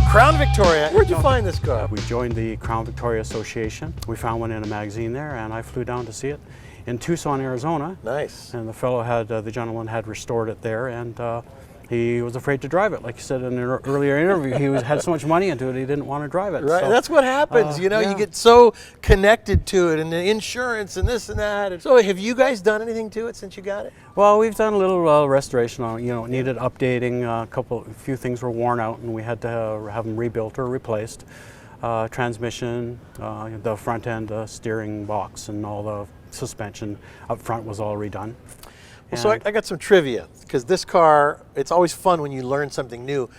Crown Victoria, where'd you find this car? We joined the Crown Victoria Association. We found one in a magazine there, and I flew down to see it in Tucson, Arizona. Nice. And the fellow had, the gentleman had restored it there, and he was afraid to drive it. Like you said in an earlier interview, he had so much money into it, he didn't want to drive it. Right, so, that's what happens. You know, yeah. you get so connected to it, and the insurance and this and that. And so, have you guys done anything to it since you got it? Well, we've done a little restoration on it. You know, it needed updating. A few things were worn out, and we had to have them rebuilt or replaced. Transmission, the front end steering box, and all the suspension up front was all redone. Well, so I got some trivia, because this car, it's always fun when you learn something new.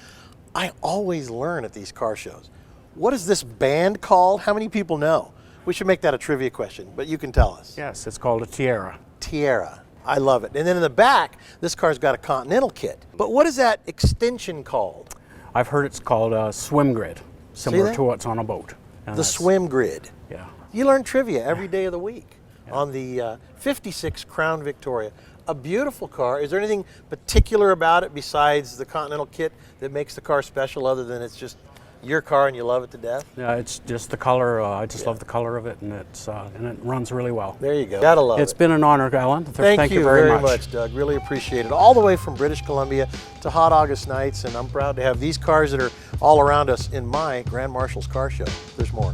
I always learn at these car shows. What is this band called? How many people know? We should make that a trivia question, but you can tell us. Yes, it's called a Tierra. Tierra. I love it. And then in the back, this car's got a Continental kit. But what is that extension called? I've heard it's called a swim grid, similar to what's on a boat. The swim grid. Yeah. You learn trivia every day of the week on the 56 Crown Victoria. A beautiful car. Is there anything particular about it besides the Continental kit that makes the car special, other than it's just your car and you love it to death? Yeah, it's just the color. I just love the color of it, and it runs really well. There you go. Gotta love it. It's been an honor, Alan. Thank you very much, Doug. Really appreciate it. All the way from British Columbia to hot August nights, and I'm proud to have these cars that are all around us in my Grand Marshal's car show. There's more.